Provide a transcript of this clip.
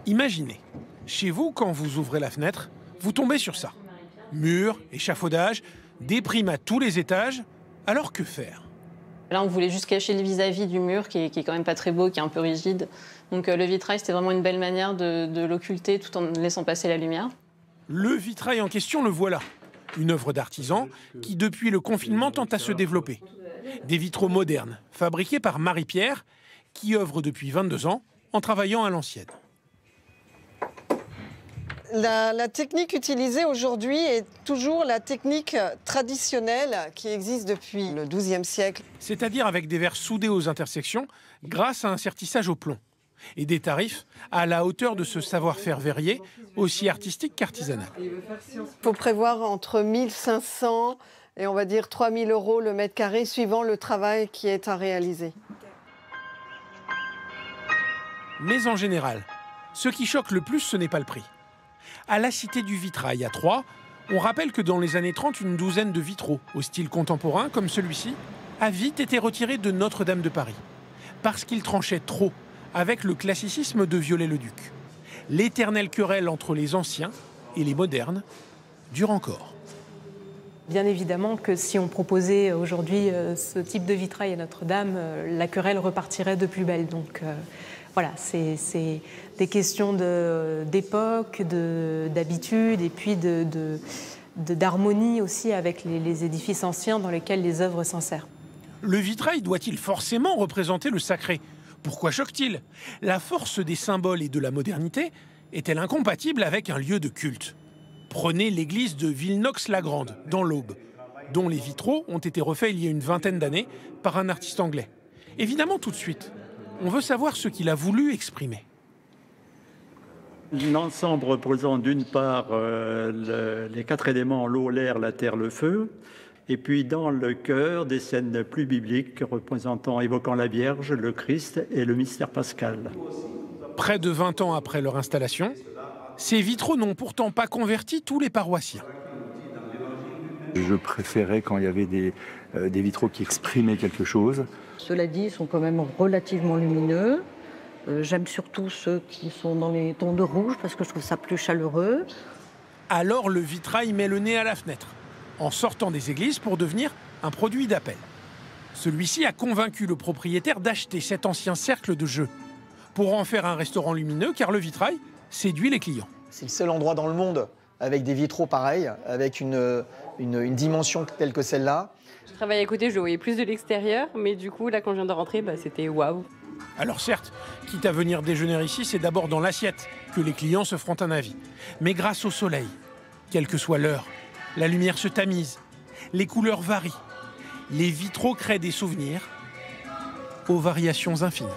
Imaginez, chez vous, quand vous ouvrez la fenêtre, vous tombez sur ça. Murs, échafaudage, des primes à tous les étages. Alors que faire? Là, on voulait juste cacher le vis-à-vis du mur, qui est quand même pas très beau, qui est un peu rigide. Donc le vitrail, c'était vraiment une belle manière de l'occulter tout en laissant passer la lumière. Le vitrail en question, le voilà. Une œuvre d'artisan qui, depuis le confinement, tente à se développer. Des vitraux modernes, fabriqués par Marie-Pierre, qui œuvre depuis 22 ans en travaillant à l'ancienne. La technique utilisée aujourd'hui est toujours la technique traditionnelle qui existe depuis le XIIe siècle. C'est-à-dire avec des verres soudés aux intersections grâce à un sertissage au plomb. Et des tarifs à la hauteur de ce savoir-faire verrier, aussi artistique qu'artisanal. Il faut prévoir entre 1 500 et on va dire 3 000 € le mètre carré, suivant le travail qui est à réaliser. Mais en général, ce qui choque le plus, ce n'est pas le prix. À la Cité du Vitrail, à Troyes, on rappelle que dans les années 30, une douzaine de vitraux, au style contemporain, comme celui-ci, a vite été retirés de Notre-Dame de Paris. Parce qu'ils tranchaient trop avec le classicisme de Viollet-le-Duc. L'éternelle querelle entre les anciens et les modernes dure encore. Bien évidemment que si on proposait aujourd'hui ce type de vitrail à Notre-Dame, la querelle repartirait de plus belle. Donc voilà, c'est des questions d'époque, d'habitude et puis d'harmonie aussi avec les édifices anciens dans lesquels les œuvres s'insèrent. Le vitrail doit-il forcément représenter le sacré? Pourquoi choque-t-il? La force des symboles et de la modernité est-elle incompatible avec un lieu de culte? Prenez l'église de Villenox-la-Grande, dans l'Aube, dont les vitraux ont été refaits il y a une vingtaine d'années par un artiste anglais. Évidemment, tout de suite, on veut savoir ce qu'il a voulu exprimer. L'ensemble représente d'une part les 4 éléments, l'eau, l'air, la terre, le feu, et puis dans le chœur, des scènes plus bibliques évoquant la Vierge, le Christ et le mystère pascal. Près de 20 ans après leur installation, ces vitraux n'ont pourtant pas converti tous les paroissiens. Je préférais quand il y avait des vitraux qui exprimaient quelque chose. Cela dit, ils sont quand même relativement lumineux. J'aime surtout ceux qui sont dans les tons de rouge parce que je trouve ça plus chaleureux. Alors le vitrail met le nez à la fenêtre, en sortant des églises pour devenir un produit d'appel. Celui-ci a convaincu le propriétaire d'acheter cet ancien cercle de jeu pour en faire un restaurant lumineux, car le vitrail séduit les clients. C'est le seul endroit dans le monde avec des vitraux pareils, avec une dimension telle que celle-là. Je travaille à côté, je le voyais plus de l'extérieur, mais du coup, là, quand je viens de rentrer, c'était waouh. Alors certes, quitte à venir déjeuner ici, c'est d'abord dans l'assiette que les clients se feront un avis. Mais grâce au soleil, quelle que soit l'heure, la lumière se tamise, les couleurs varient. Les vitraux créent des souvenirs aux variations infinies.